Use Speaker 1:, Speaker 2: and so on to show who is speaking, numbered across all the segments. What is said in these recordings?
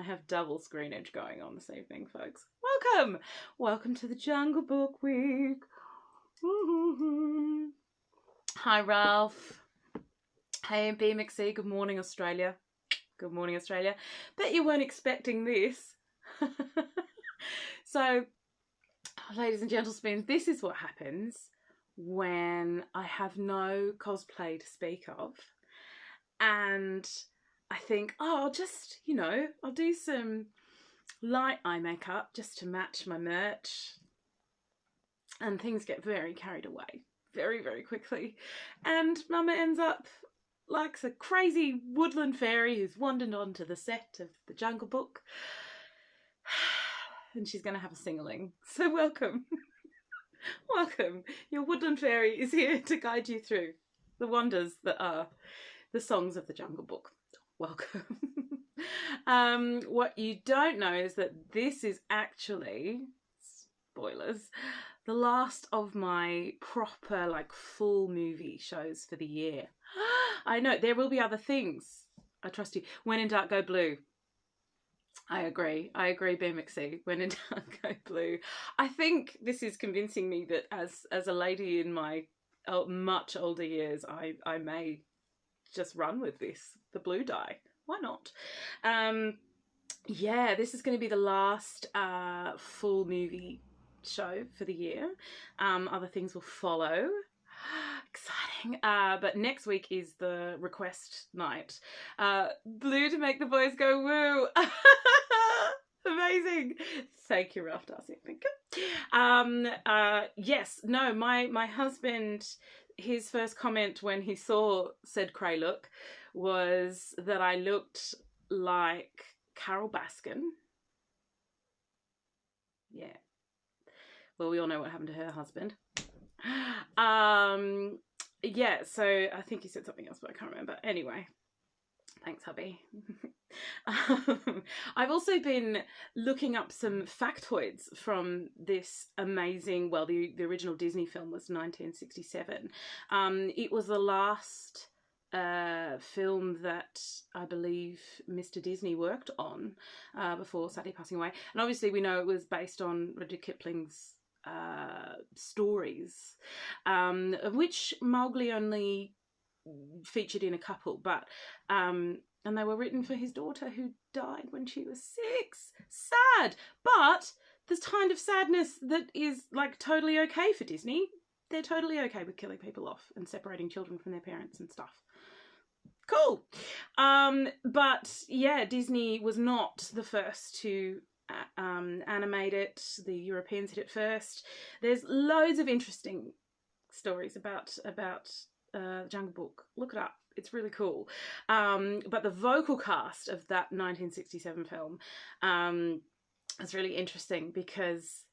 Speaker 1: I have double screenage going on this evening, folks. Welcome! Welcome to the Jungle Book Week. Hi, Ralph. Hey, BMXC. Good morning, Australia. Good morning, Australia. Bet you weren't expecting this. So, ladies and gentlemen, this is what happens when I have no cosplay to speak of. And I think, oh, I'll just, I'll do some light eye makeup just to match my merch. And things get very carried away very, very quickly. And Mama ends up like a crazy woodland fairy who's wandered onto the set of the Jungle Book. And she's going to have a sing-along. So welcome. Welcome. Your woodland fairy is here to guide you through the wonders that are the songs of the Jungle Book. Welcome. What you don't know is that this is actually, spoilers, the last of my proper, full movie shows for the year. I know, there will be other things. I trust you. When in Dark, Go Blue. I agree, BMXC. When in Dark, Go Blue. I think this is convincing me that as a lady in my much older years, I may just run with this, the blue dye. Why not? Yeah, this is going to be the last full movie show for the year. Other things will follow. Exciting. But next week is the request night. Blue to make the boys go woo. Amazing. Thank you, Ralph Darcy. Thank you. Yes, no, my husband, his first comment when he saw said Cray look was that I looked like Carol Baskin. Yeah. Well, we all know what happened to her husband. Yeah, so I think he said something else, but I can't remember. Anyway, thanks, hubby. I've also been looking up some factoids from this amazing, well, the original Disney film was 1967. It was the last film that I believe Mr. Disney worked on before sadly passing away. And obviously we know it was based on Rudyard Kipling's stories, of which Mowgli only featured in a couple, but and they were written for his daughter who died when she was 6. Sad, but there's kind of sadness that is totally okay for Disney. They're totally okay with killing people off and separating children from their parents and stuff. Cool. But yeah, Disney was not the first to animate it. The Europeans did it first. There's loads of interesting stories about Jungle Book. Look it up. It's really cool. But the vocal cast of that 1967 film is really interesting because,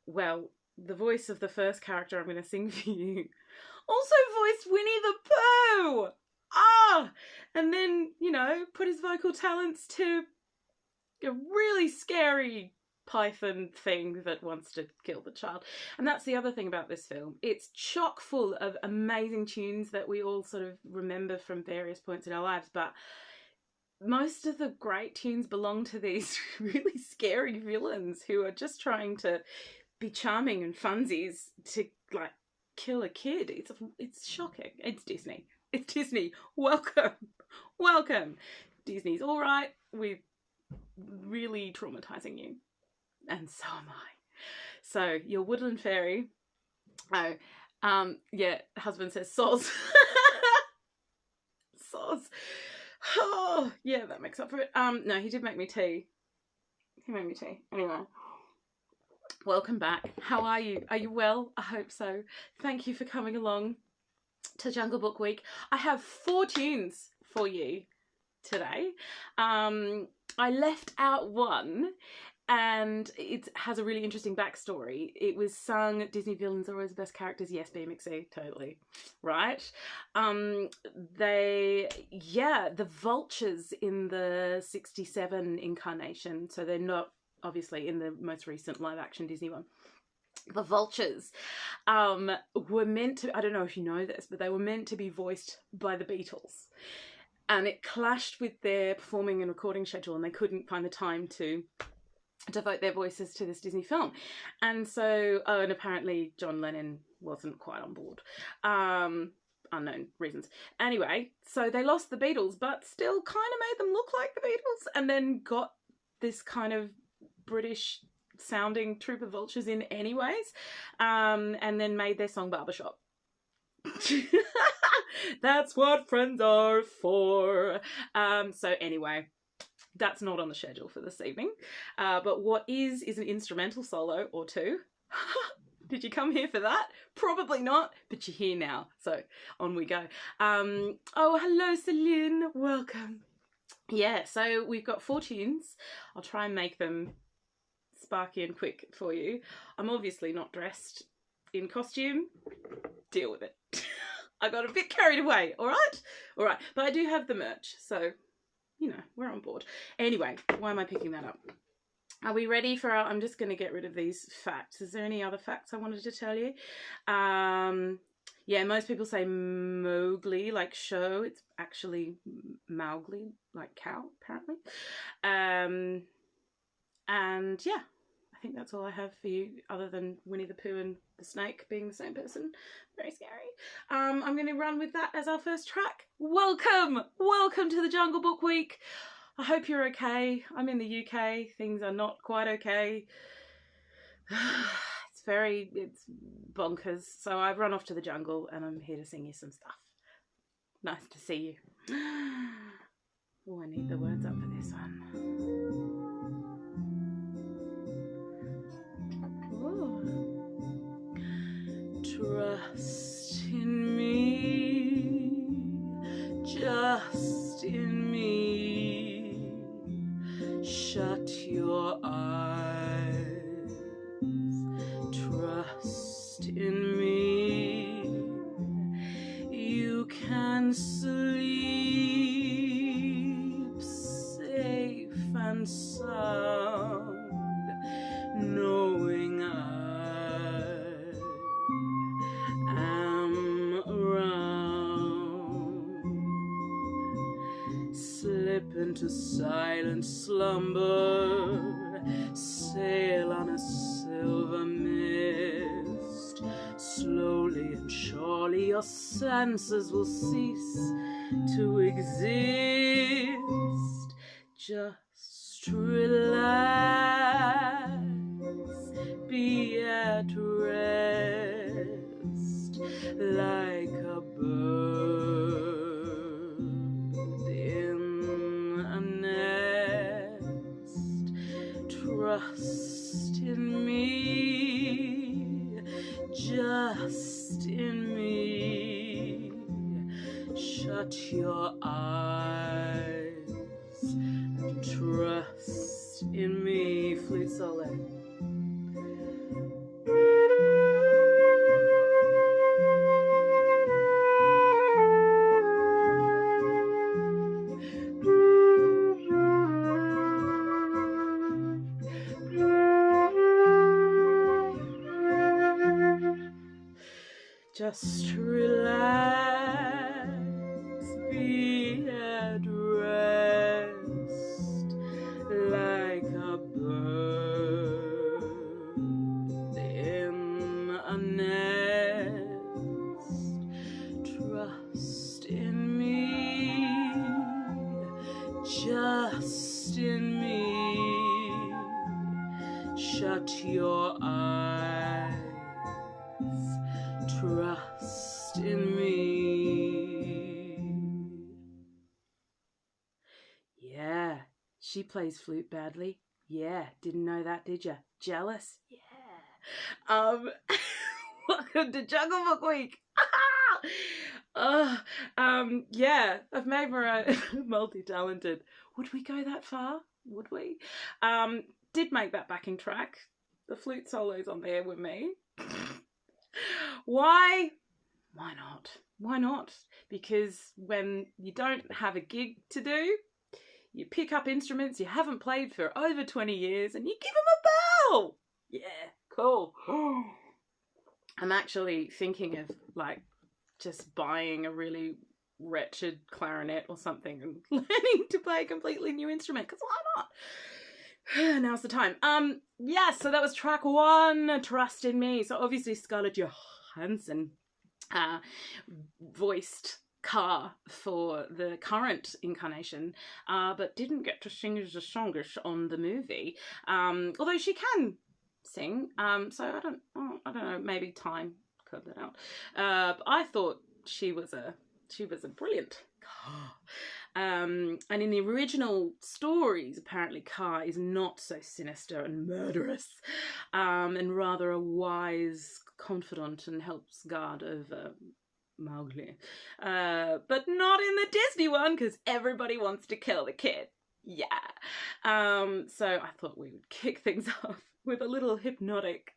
Speaker 1: well, the voice of the first character I'm going to sing for you also voiced Winnie the Pooh. And then, put his vocal talents to a really scary python thing that wants to kill the child. And that's the other thing about this film. It's chock full of amazing tunes that we all sort of remember from various points in our lives, but most of the great tunes belong to these really scary villains who are just trying to be charming and funsies to kill a kid. It's shocking. It's Disney. It's Disney. Welcome. Disney's all right with really traumatizing you. And so am I. So, your woodland fairy. Yeah, husband says soz. Soz. Oh, yeah, that makes up for it. No, he did make me tea. He made me tea. Anyway. Welcome back. How are you? Are you well? I hope so. Thank you for coming along to Jungle Book Week. I have 4 tunes for you today. I left out one, and it has a really interesting backstory. It was sung, Disney villains are always the best characters. Yes, BMXC, totally. Right? The vultures in the 67 incarnation, so they're not obviously in the most recent live action Disney one. The vultures were meant to, I don't know if you know this, but they were meant to be voiced by the Beatles. and it clashed with their performing and recording schedule, and they couldn't find the time to devote their voices to this Disney film. And so, and apparently John Lennon wasn't quite on board. Unknown reasons. Anyway, so they lost the Beatles, but still kind of made them look like the Beatles, and then got this kind of British sounding Troop of Vultures in anyways, and then made their song Barbershop. That's what friends are for. So anyway, that's not on the schedule for this evening. But what is an instrumental solo or two. Did you come here for that? Probably not, but you're here now. So on we go. Oh, hello, Celine. Welcome. Yeah, so we've got 4 tunes. I'll try and make them sparky and quick for you. I'm obviously not dressed in costume. Deal with it. I got a bit carried away, all right? All right, but I do have the merch, so, you know, we're on board. Anyway, why am I picking that up? Are we ready for our... I'm just going to get rid of these facts. Is there any other facts I wanted to tell you? Yeah, most people say Mowgli, like show. It's actually Mowgli, like cow, apparently. And yeah, I think that's all I have for you, other than Winnie the Pooh and the snake being the same person. Very scary. I'm going to run with that as our first track. Welcome! Welcome to the Jungle Book Week. I hope you're okay. I'm in the UK. Things are not quite okay. It's bonkers. So I've run off to the jungle and I'm here to sing you some stuff. Nice to see you. Oh, I need the words up for this one. Trust in me, just in me. Shut your eyes. Trust in me. You can sleep safe and sound, knowing I am around. Slip into silent slumber, sail on a silver mist. Slowly and surely your senses will cease to exist. Just relax, be at rest, like a bird in a nest. Trust in me, just in me. Shut your eyes and trust in me. Flute solo. Just relax, be at rest, like a bird in a nest. Trust in me, just in me. Shut your eyes. Trust in me. Yeah, she plays flute badly. Yeah, didn't know that, did ya? Jealous? Yeah. Welcome to Jungle Book Week. Yeah, I've made my own multi-talented. Would we go that far? Would we? Did make that backing track. The flute solos on there were me. Why? Why not? Why not? Because when you don't have a gig to do, you pick up instruments you haven't played for over 20 years and you give them a bell. Yeah, cool. I'm actually thinking of like just buying a really wretched clarinet or something and learning to play a completely new instrument, because why not? Now's the time. Yes, so that was track 1, Trust in Me. So obviously Scarlett Johansson voiced Car for the current incarnation, but didn't get to sing as a songish on the movie. Although she can sing, so I don't know, maybe time cut that out. But I thought she was a brilliant Car. And in the original stories, apparently Car is not so sinister and murderous, and rather a wise confidant and helps guard over Mowgli. But not in the Disney one, because everybody wants to kill the kid. Yeah. So I thought we would kick things off with a little hypnotic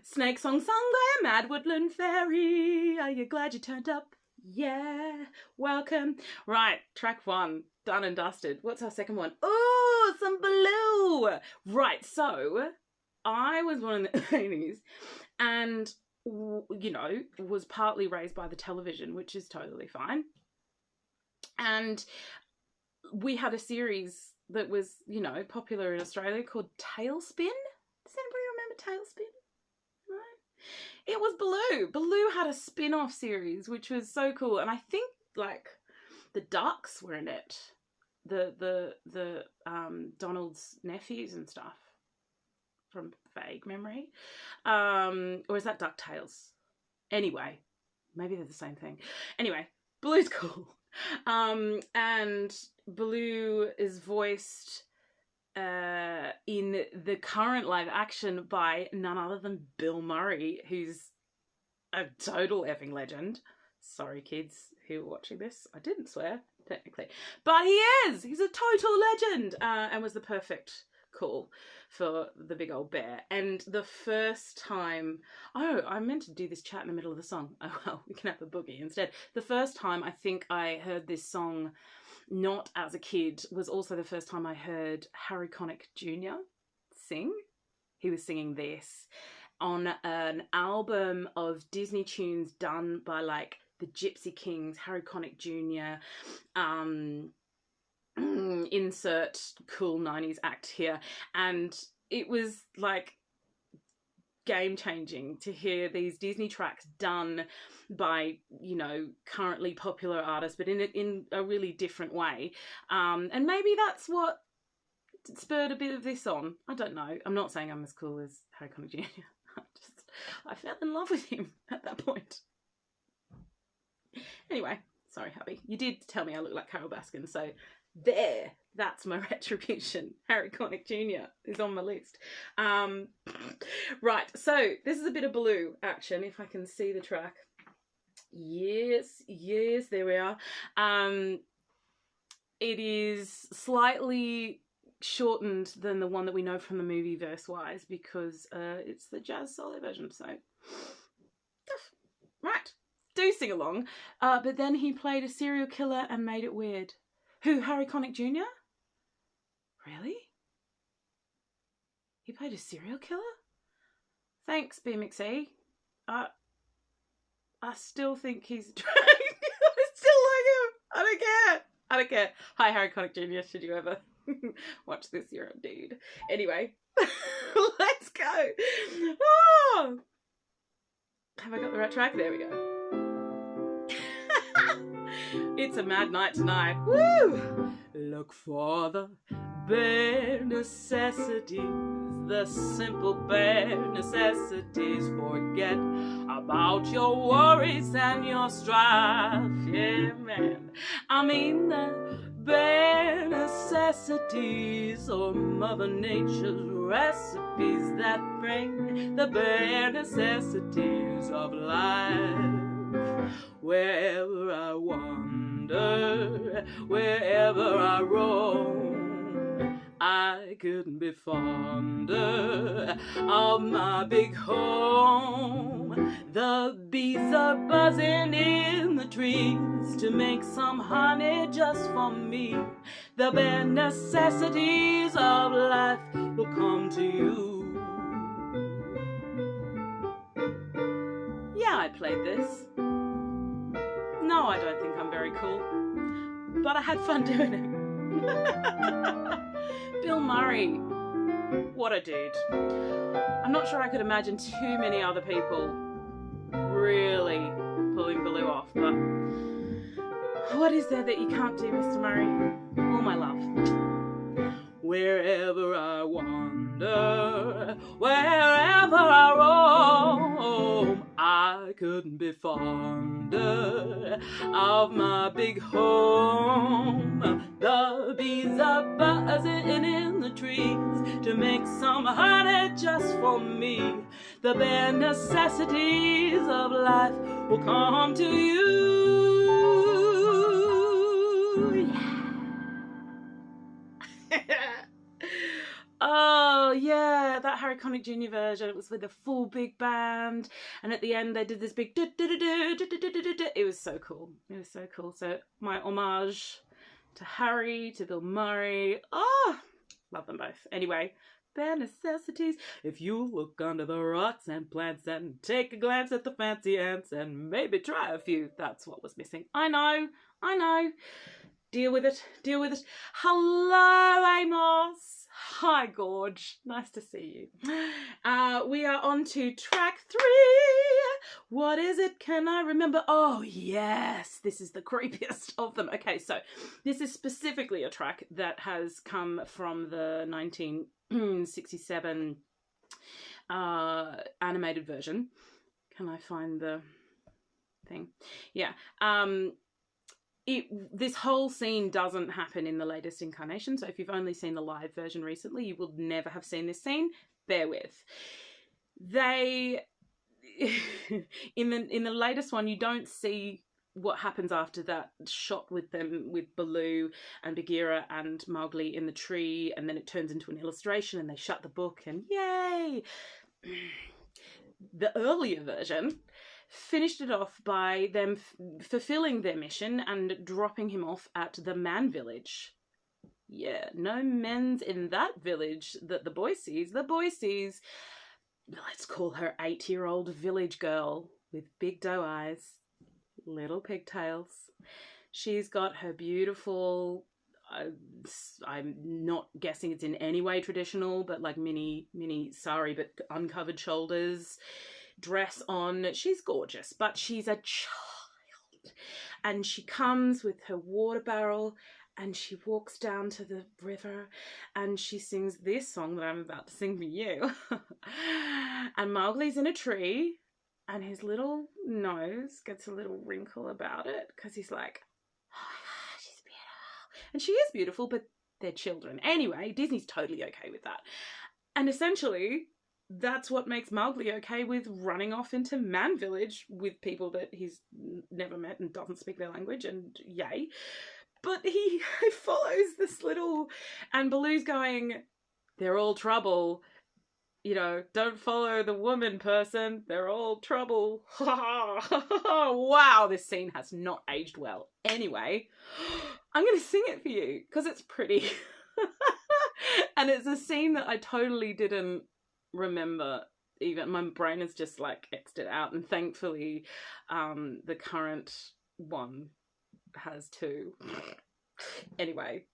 Speaker 1: snake song sung by a mad woodland fairy. Are you glad you turned up? Yeah, welcome. Right, track 1, done and dusted. What's our second one? Oh, some Blue. Right, so I was one of the 80s and, you know, was partly raised by the television, which is totally fine. And we had a series that was, you know, popular in Australia called Tailspin. Does anybody remember Tailspin? No? It was Blue. Blue had a spin-off series, which was so cool. And I think, like, the Ducks were in it. The Donald's nephews and stuff. From vague memory. Or is that DuckTales? Anyway, maybe they're the same thing. Anyway, Blue's cool. And Blue is voiced in the current live action by none other than Bill Murray, who's a total effing legend. Sorry, kids who are watching this. I didn't swear, technically. But he is! He's a total legend! And was the perfect call for the big old bear. And the first time... Oh, I meant to do this chat in the middle of the song. Oh, well, we can have a boogie instead. The first time I think I heard this song, not as a kid, was also the first time I heard Harry Connick Jr. sing. He was singing this on an album of Disney tunes done by, like, the Gypsy Kings, Harry Connick Jr., insert cool 90s act here. And it was, like, game-changing to hear these Disney tracks done by, you know, currently popular artists, but in a really different way. And maybe that's what spurred a bit of this on. I don't know. I'm not saying I'm as cool as Harry Connick Jr. I fell in love with him at that point. Anyway, sorry, hubby. You did tell me I look like Carol Baskin, so there. That's my retribution. Harry Connick Jr. is on my list. Right, so this is a bit of Blue action, if I can see the track. Yes, there we are. It is slightly shortened than the one that we know from the movie verse-wise, because it's the jazz solo version, so... Right, do sing along. But then he played a serial killer and made it weird. Who, Harry Connick Jr.? Really? He played a serial killer? Thanks, BMXE. I still think he's... I still like him. I don't care. Hi, Harry Connick Jr. Should you ever watch this, you're a dude. Anyway, let's go. Oh! Have I got the right track? There we go. It's a mad night tonight. Woo! Look for the bare necessities, the simple bare necessities. Forget about your worries and your strife. Yeah, man. I mean the bare necessities, or Mother Nature's recipes that bring the bare necessities of life. Wherever I wander, wherever I roam, I couldn't be fonder of my big home. The bees are buzzing in the trees to make some honey just for me. The bare necessities of life will come to you. Yeah, I played this. No, know I don't think I'm very cool, but I had fun doing it. Bill Murray, what a dude. I'm not sure I could imagine too many other people really pulling Baloo off, but what is there that you can't do, Mr. Murray? All my love. Wherever I wander, wherever I roam, I couldn't be fonder of my big home. The bees are buzzing in the trees to make some honey just for me. The bare necessities of life will come to you. Oh yeah, that Harry Connick Jr. version. It was with a full big band, and at the end they did this big. It was so cool. It was so cool. So my homage to Harry, to Bill Murray. Oh, love them both. Anyway, bare necessities. If you look under the rocks and plants and take a glance at the fancy ants and maybe try a few, that's what was missing. I know. Deal with it. Hello, Amos. Hi, Gorge. Nice to see you. We are on to track 3. What is it? Can I remember? Oh, yes. This is the creepiest of them. Okay, so this is specifically a track that has come from the 1967 animated version. Can I find the thing? Yeah. This whole scene doesn't happen in the latest incarnation, so if you've only seen the live version recently, you will never have seen this scene. Bear with. They in the latest one, you don't see what happens after that shot with them, with Baloo and Bagheera and Mowgli in the tree, and then it turns into an illustration and they shut the book and yay. The earlier version finished it off by them fulfilling their mission and dropping him off at the man village. Yeah, no men's in that village that the boy sees. The boy sees, let's call her 8-year-old village girl with big doe eyes, little pigtails. She's got her beautiful, I'm not guessing it's in any way traditional, but like mini sari but uncovered shoulders, dress on. She's gorgeous, but she's a child, and she comes with her water barrel and she walks down to the river and she sings this song that I'm about to sing for you. And Mowgli's in a tree and his little nose gets a little wrinkle about it because he's like, oh my God, she's beautiful. And she is beautiful, but they're children. Anyway, Disney's totally okay with that. And essentially, that's what makes Mowgli okay with running off into Man Village with people that he's never met and doesn't speak their language, and yay. But he follows this little, and Baloo's going, they're all trouble. You know, don't follow the woman person. They're all trouble. Wow, this scene has not aged well. Anyway, I'm going to sing it for you because it's pretty. And it's a scene that I totally didn't remember. Even my brain has just like X'd it out, and thankfully the current one has too. Anyway,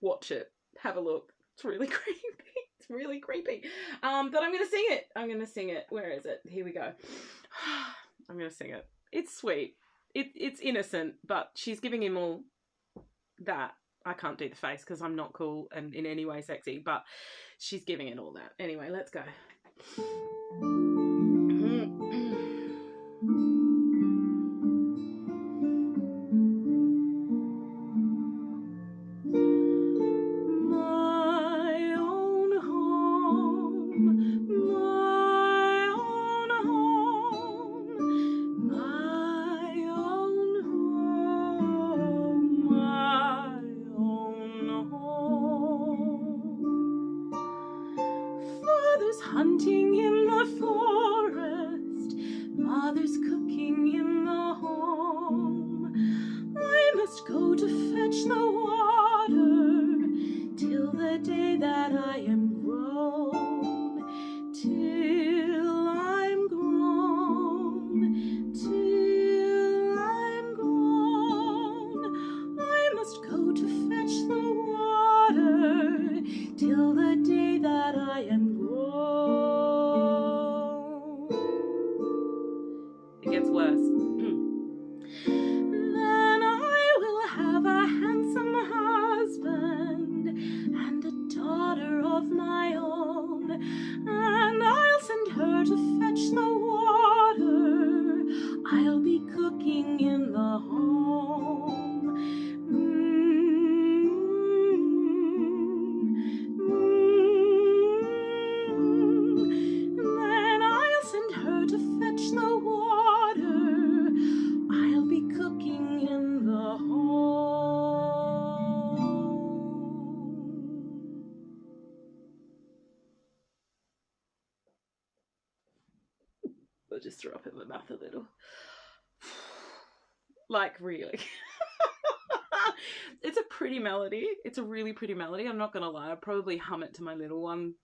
Speaker 1: watch it, have a look. It's really creepy. It's really creepy. But I'm gonna sing it. Where is it? Here we go. I'm gonna sing it. It's sweet. It's innocent, but she's giving him all that. I can't do the face because I'm not cool and in any way sexy, but she's giving it all that. Anyway, let's go. Hunting in the forest, mother's cooking in the home. I must go to fetch the water till the day that I am grown, till I'm grown, till I'm grown. the day that I am grown. It gets worse. Then I will have a handsome husband and a daughter of my own, and I'll send her to fetch the water. I'll be cooking in the home. Then I'll send her to fetch the water. I'll be cooking in the home. I'll just throw up in my mouth a little. Like, really. It's a pretty melody. It's a really pretty melody. I'm not going to lie. I'll probably hum it to my little one,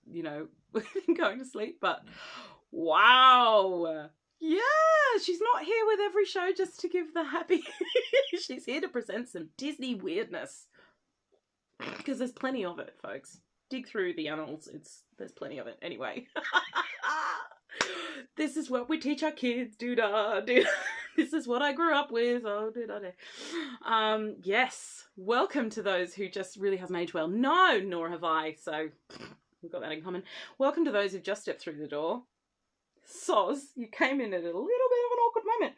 Speaker 1: you know, going to sleep. But wow. Yeah, she's not here with every show just to give the happy. She's here to present some Disney weirdness. Because there's plenty of it, folks. Dig through the annals. There's plenty of it. Anyway. This is what we teach our kids. Do-da, do-da. This is what I grew up with. Oh, do-da-da. Yes. Welcome to those who just really hasn't aged well. No, nor have I. So we've got that in common. Welcome to those who've just stepped through the door. Soz, you came in at a little bit of an awkward moment.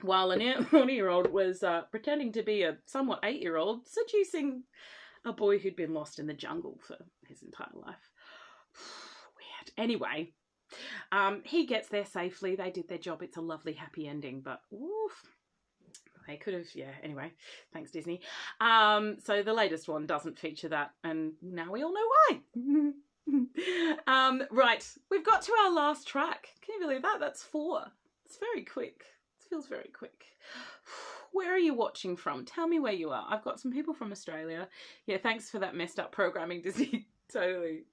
Speaker 1: While a 20-year-old was pretending to be a somewhat 8-year-old, seducing a boy who'd been lost in the jungle for his entire life. Weird. Anyway, he gets there safely. They did their job. It's a lovely, happy ending, but oof. They could have, yeah, anyway, thanks Disney. So the latest one doesn't feature that, and now we all know why. Right, we've got to our last track. Can you believe that? That's 4. It's very quick. It feels very quick. Where are you watching from? Tell me where you are. I've got some people from Australia. Yeah, thanks for that messed up programming, Disney. Totally.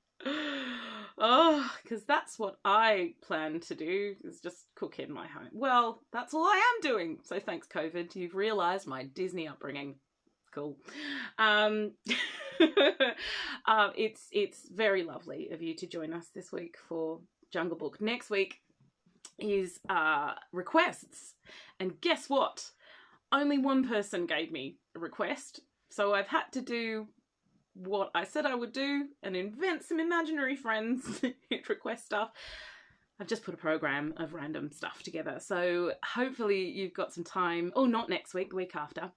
Speaker 1: Oh, because that's what I plan to do, is just cook in my home. Well, that's all I am doing. So thanks, COVID. You've realised my Disney upbringing. Cool. It's very lovely of you to join us this week for Jungle Book. Next week is requests, and guess what? Only one person gave me a request, so I've had to do what I said I would do and invent some imaginary friends who'd request stuff. I've just put a program of random stuff together, so hopefully you've got some time. Oh, not next week, the week after,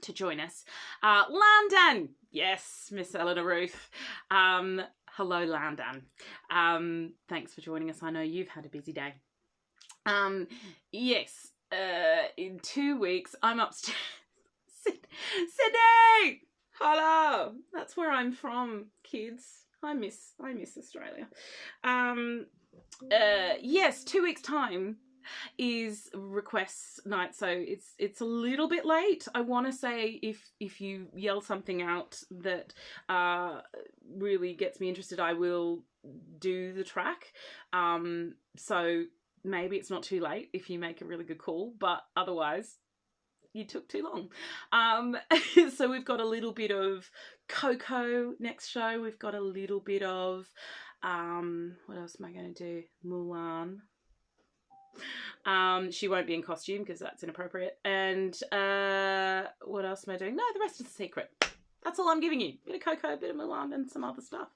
Speaker 1: to join us. Landan! Yes, Miss Eleanor Ruth. Hello, Landan. Thanks for joining us. I know you've had a busy day. Yes, in 2 weeks, I'm upstairs. Sydney! Hello! That's where I'm from, kids. I miss Australia. Yes, 2 weeks' time is requests night, so it's a little bit late. I want to say if you yell something out that really gets me interested, I will do the track. So maybe it's not too late if you make a really good call, but otherwise you took too long. So we've got a little bit of Coco next show. We've got a little bit of what else am I going to do? Mulan. She won't be in costume because that's inappropriate. And what else am I doing? No, the rest is a secret. That's all I'm giving you. A bit of Coco, a bit of Mulan, and some other stuff.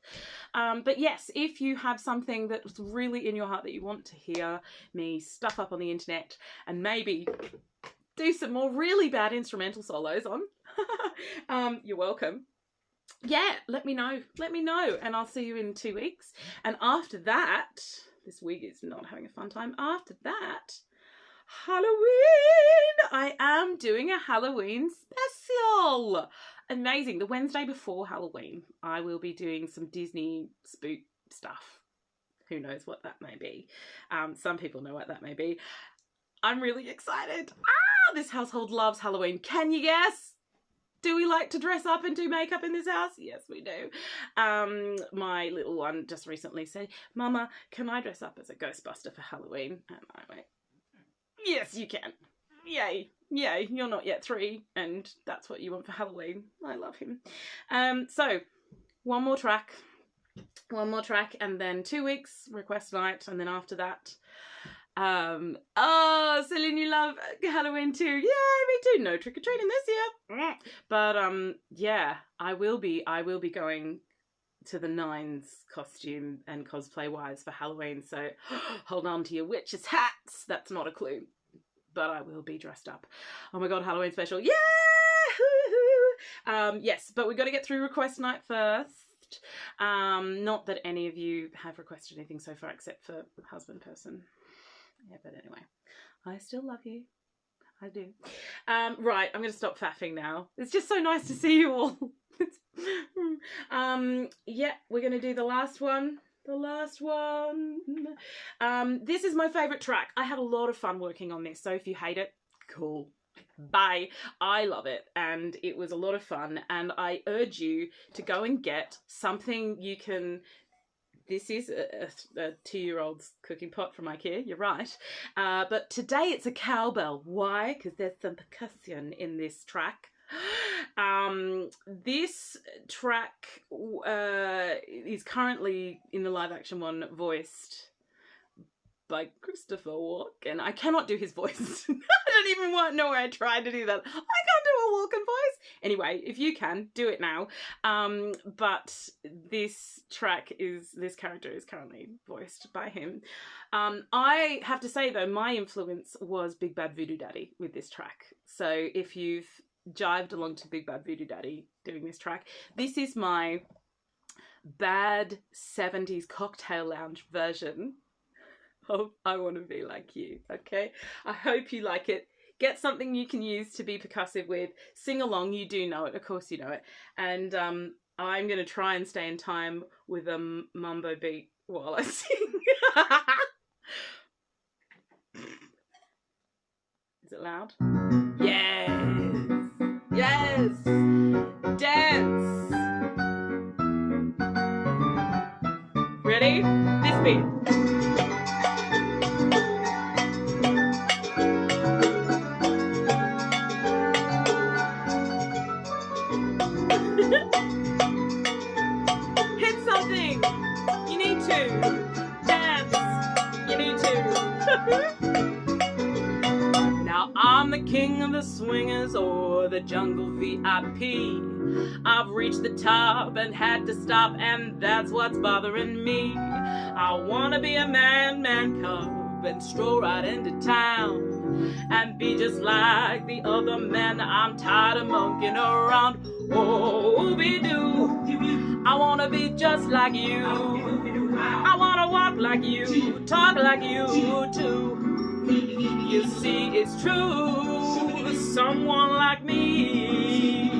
Speaker 1: But yes, if you have something that's really in your heart that you want to hear me stuff up on the internet and maybe do some more really bad instrumental solos on, you're welcome. Yeah, let me know. Let me know. And I'll see you in 2 weeks. And after that, this wig is not having a fun time. After that, Halloween! I am doing a Halloween special. Amazing. The Wednesday before Halloween, I will be doing some Disney spook stuff. Who knows what that may be. Some people know what that may be. I'm really excited. This household loves Halloween. Can you guess? Do we like to dress up and do makeup in this house? Yes, we do. My little one just recently said, Mama, can I dress up as a Ghostbuster for Halloween? And I went, yes, you can. Yay. Yay. You're not yet 3, and that's what you want for Halloween. I love him. So one more track, and then 2 weeks request night, and then after that, oh, Celine, you love Halloween too. Yeah, me too. No trick or treating this year, but yeah, I will be going to the nines costume and cosplay wise for Halloween. So hold on to your witches' hats. That's not a clue, but I will be dressed up. Oh my god, Halloween special! Yeah. Yes, but we got to get through request night first. Not that any of you have requested anything so far except for husband person. Yeah, but anyway, I still love you. I do. Right, I'm going to stop faffing now. It's just so nice to see you all. Yeah, we're going to do the last one. This is my favourite track. I had a lot of fun working on this, so if you hate it, cool. Bye. I love it, and it was a lot of fun, and I urge you to go and get something you can... This is a 2-year-old's cooking pot from IKEA, you're right. But today it's a cowbell. Why? Because there's some percussion in this track. This track is currently in the live action one voiced by Christopher Walken. I cannot do his voice. I don't even know where I tried to do that. I can't do a Walken voice. Anyway, if you can, do it now. But this character is currently voiced by him. I have to say though, my influence was Big Bad Voodoo Daddy with this track. So if you've jived along to Big Bad Voodoo Daddy doing this track, this is my bad 70s cocktail lounge version of I Wanna Be Like You, okay? I hope you like it. Get something you can use to be percussive with. Sing along, you do know it, of course you know it. And I'm going to try and stay in time with a mambo beat while I sing. Is it loud? Yes! Yes! Dance! Ready? This beat. Now I'm the king of the swingers or the jungle VIP. I've reached the top and had to stop, and that's what's bothering me. I wanna be a man cub and stroll right into town and be just like the other men. I'm tired of monkeying around. Oh, be do. I wanna be just like you. I wanna walk like you, talk like you too. You see, it's true. Someone like me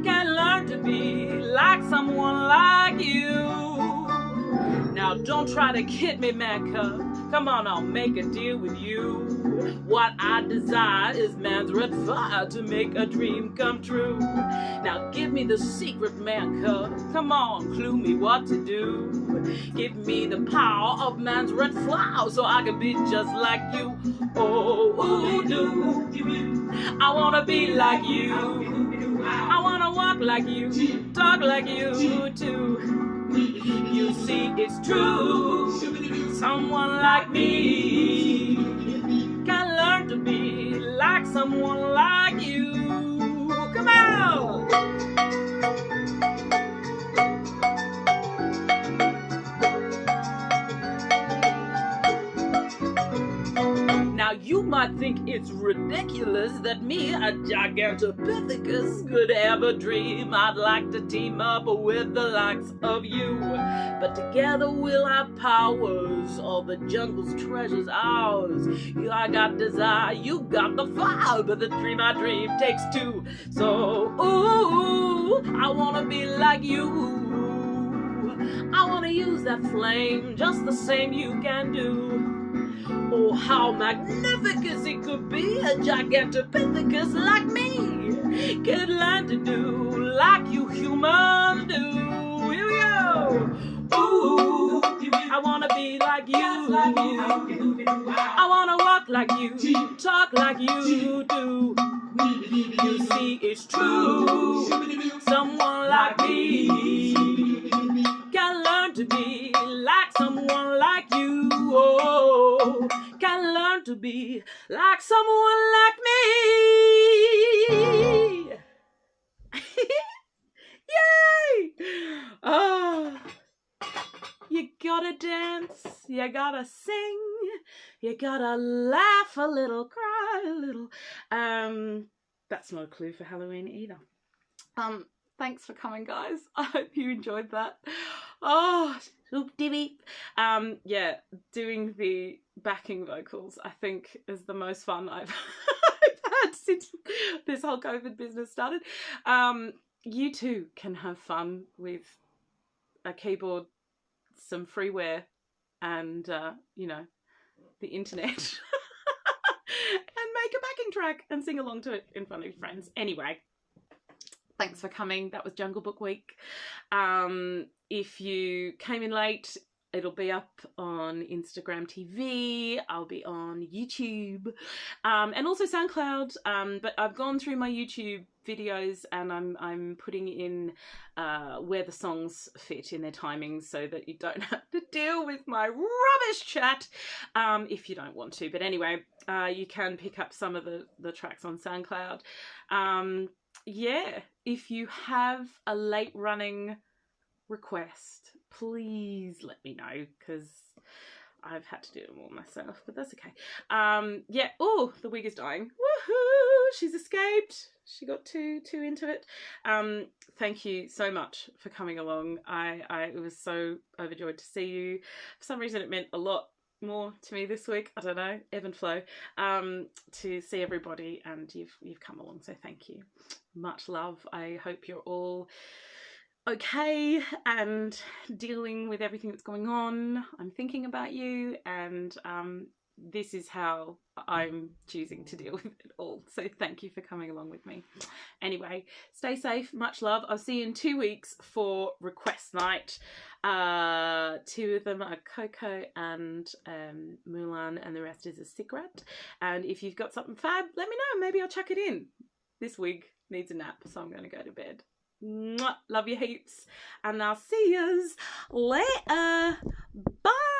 Speaker 1: can learn to be like someone like you. Now don't try to kid me, man cub. Come on, I'll make a deal with you. What I desire is man's red fire to make a dream come true. Now give me the secret, man cub. Come on, clue me what to do. Give me the power of man's red flower so I can be just like you. Oh, do. I wanna be like you. I wanna walk like you, talk like you too. You see, it's true. Someone like me can learn to be like someone like you. Come on! Now you might think it's ridiculous that me, a Gigantopithecus, could ever dream I'd like to team up with the likes of you. But together we'll have powers, all the jungle's treasures ours. I got desire, you got the fire, but the dream I dream takes two. So, ooh, I wanna be like you. I wanna use that flame just the same you can do. Oh, how magnificent it could be, a Gigantopithecus like me could learn to do like you humans do. Here we go. Ooh, I wanna be like you. I wanna walk like you, talk like you do. You see, it's true. Someone like me be like someone like me. Yay! Oh, you gotta dance, you gotta sing, you gotta laugh a little, cry a little. That's not a clue for Halloween either. Thanks for coming, guys. I hope you enjoyed that. Oh, oop-dee-beep. Yeah, doing the backing vocals, I think, is the most fun I've had since this whole COVID business started. You too can have fun with a keyboard, some freeware, and you know, the internet, and make a backing track and sing along to it in front of your friends. Anyway, thanks for coming. That was Jungle Book Week. If you came in late, it'll be up on Instagram TV. I'll be on YouTube, and also SoundCloud. But I've gone through my YouTube videos and I'm putting in where the songs fit in their timings so that you don't have to deal with my rubbish chat if you don't want to. But anyway, you can pick up some of the tracks on SoundCloud. Yeah, if you have a late running request, please let me know, because I've had to do it all myself, but that's okay. Yeah. Oh, the wig is dying. Woohoo! She's escaped. She got too into it. Thank you so much for coming along. I was so overjoyed to see you. For some reason, it meant a lot more to me this week. I don't know, ebb and flow. To see everybody, and you've come along, so thank you. Much love. I hope you're all okay and dealing with everything that's going on. I'm thinking about you, and this is how I'm choosing to deal with it all. So thank you for coming along with me. Anyway, stay safe. Much love. I'll see you in 2 weeks for request night. 2 of them are Coco and Mulan, and the rest is a cigarette. And if you've got something fab, let me know. Maybe I'll chuck it in. This wig needs a nap, so I'm going to go to bed. Mwah. Love you heaps, and I'll see yous later. Bye.